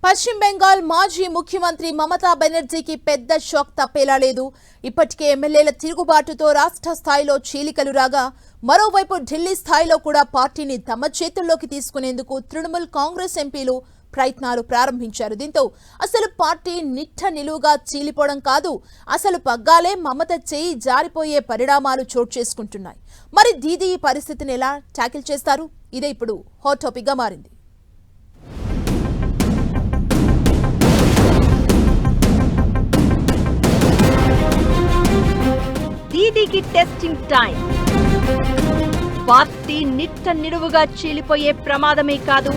పశ్చిమ బెంగాల్ మాజీ ముఖ్యమంత్రి మమతా బెనర్జీకి పెద్ద షాక్ తప్పేలా లేదు. ఇప్పటికే ఎమ్మెల్యేల తిరుగుబాటుతో రాష్ట్ర స్థాయిలో చీలికలు రాగా, మరోవైపు ఢిల్లీ స్థాయిలో కూడా పార్టీని తమ చేతుల్లోకి తీసుకునేందుకు తృణమూల్ కాంగ్రెస్ ఎంపీలు ప్రయత్నాలు ప్రారంభించారు. దీంతో అసలు పార్టీ నిట్ట నిలువుగా చీలిపోవడం కాదు, అసలు పగ్గాలే మమత చేయి జారిపోయే పరిణామాలు చోటు చేసుకుంటున్నాయి. మరి దీదీ ఈ పరిస్థితిని ఎలా ట్యాకిల్ చేస్తారు? ఇదే ఇప్పుడు హాట్ టాపిక్ గా మారింది. దీదీకి టెస్టింగ్ టైం. పార్టీ నిట్ట నిలువుగా చీలిపోయే ప్రమాదమే కాదు,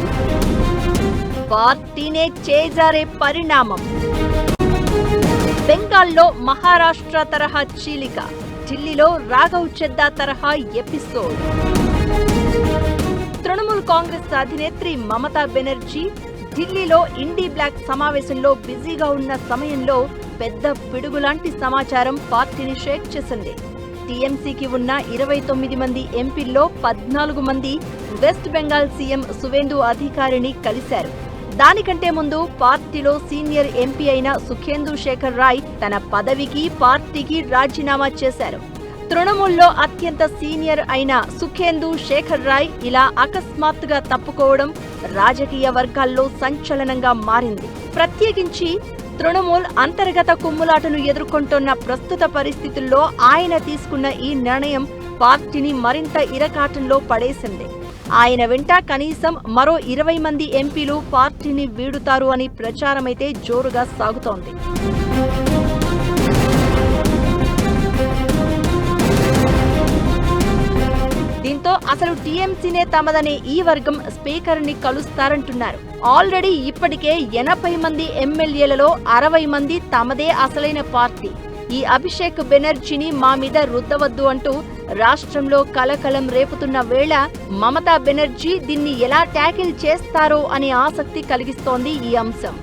పార్టీనే చేజారే పరిణామం. బెంగాల్లో మహారాష్ట్ర తరహా చీలిక, ఢిల్లీలో రాఘవ్ చెద్దా తరహా ఎపిసోడ్. తృణమూల్ కాంగ్రెస్ అధినేత్రి మమతా బెనర్జీ ఢిల్లీలో ఇండీ బ్లాక్ సమావేశంలో బిజీగా ఉన్న సమయంలో పెద్ద పిడుగులాంటి సమాచారం పార్టీని షేక్ చేసింది. టీఎంసీకి ఉన్న 29 మంది ఎంపీల్లో 14 మంది వెస్ట్ బెంగాల్ సీఎం సువేందు అధికారిని కలిశారు. దానికంటే ముందు పార్టీలో సీనియర్ ఎంపీ అయిన సుఖేందు శేఖర్ రాయ్ తన పదవికి పార్టీకి రాజీనామా చేశారు. తృణమూల్లో అత్యంత సీనియర్ అయిన సుఖేందు శేఖర్ రాయ్ ఇలా అకస్మాత్తుగా తప్పుకోవడం రాజకీయ వర్గాల్లో సంచలనంగా మారింది. ప్రత్యేకించి తృణమూల్ అంతర్గత కుమ్ములాటను ఎదుర్కొంటున్న ప్రస్తుత పరిస్థితుల్లో ఆయన తీసుకున్న ఈ నిర్ణయం పార్టీని మరింత ఇరకాటంలో పడేసింది. ఆయన వెంట కనీసం మరో 20 మంది ఎంపీలు పార్టీని వీడుతారు అని ప్రచారమైతే జోరుగా సాగుతోంది. దీంతో అసలు టీఎంసీనే తమదనే ఈ వర్గం స్పీకర్ ని కలుస్తారంటున్నారు. ఆల్రెడీ ఇప్పటికే 80 మంది ఎమ్మెల్యేలలో 60 మంది తమదే అసలైన పార్టీ. ఈ అభిషేక్ బెనర్జీని మా మీద రుద్దవద్దు అంటూ రాష్ట్రంలో కలకలం రేపుతున్న వేళ మమతా బెనర్జీ దీన్ని ఎలా ట్యాకిల్ చేస్తారో అనే ఆసక్తి కలిగిస్తోంది ఈ అంశం.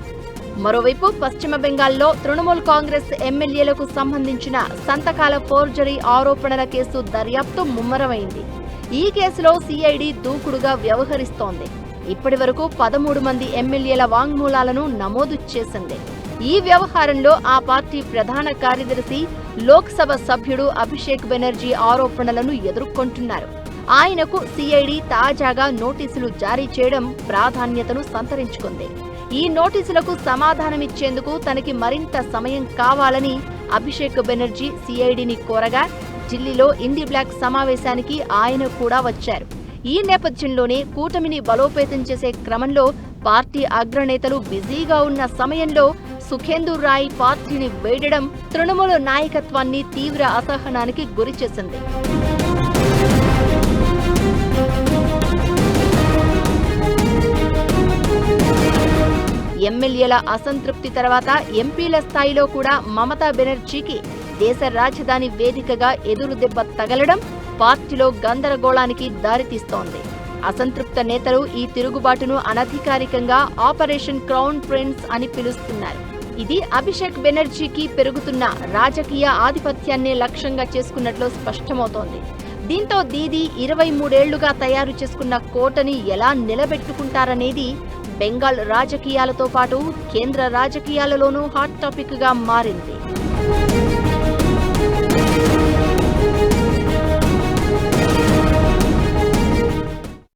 మరోవైపు పశ్చిమ బెంగాల్లో తృణమూల్ కాంగ్రెస్ ఎమ్మెల్యేలకు సంబంధించిన సంతకాల ఫోర్జరీ ఆరోపణల కేసు దర్యాప్తు ముమ్మరమైంది. ఈ కేసులో సిఐడి దూకుడుగా వ్యవహరిస్తోంది. ఇప్పటి వరకు 13 మంది ఎమ్మెల్యేల వాంగ్మూలాలను నమోదు చేసింది. ఈ వ్యవహారంలో ఆ పార్టీ ప్రధాన కార్యదర్శి, లోక్సభ సభ్యుడు అభిషేక్ బెనర్జీ ఆరోపణలను ఎదుర్కొంటున్నారు. ఆయనకు సిఐడి తాజాగా నోటీసులు జారీ చేయడం ప్రాధాన్యతను సంతరించుకుంది. ఈ నోటీసులకు సమాధానమిచ్చేందుకు తనకి మరింత సమయం కావాలని అభిషేక్ బెనర్జీ సిఐడిని కోరగా, ఢిల్లీలో ఇండీ బ్లాక్ సమావేశానికి ఆయన కూడా వచ్చారు. ఈ నేపథ్యంలోనే కూటమిని బలోపేతం చేసే క్రమంలో పార్టీ అగ్రనేతలు బిజీగా ఉన్న సమయంలో సుఖేందు రాయ్ పార్టీని వీడడం తృణమూల్ నాయకత్వాన్ని తీవ్ర అసహనానికి గురిచేసింది. ఎమ్మెల్యేల అసంతృప్తి తర్వాత ఎంపీల స్థాయిలో కూడా మమతా బెనర్జీకి దేశ రాజధాని వేదికగా ఎదురు దెబ్బ తగలడం పార్టీలో గందరగోళానికి దారితీస్తోంది. అసంతృప్త నేతలు ఈ తిరుగుబాటును అనధికారికంగా ఆపరేషన్ క్రౌన్ ప్రిన్స్ అని పిలుస్తున్నారు. ఇది అభిషేక్ బెనర్జీకి పెరుగుతున్న రాజకీయ ఆధిపత్యాన్ని లక్ష్యంగా చేసుకున్నట్లు స్పష్టమవుతోంది. దీంతో దీదీ 23 ఏళ్లుగా తయారు చేసుకున్న కోటని ఎలా నిలబెట్టుకుంటారనేది బెంగాల్ రాజకీయాలతో పాటు కేంద్ర రాజకీయాలలోనూ హాట్ టాపిక్ గా మారింది.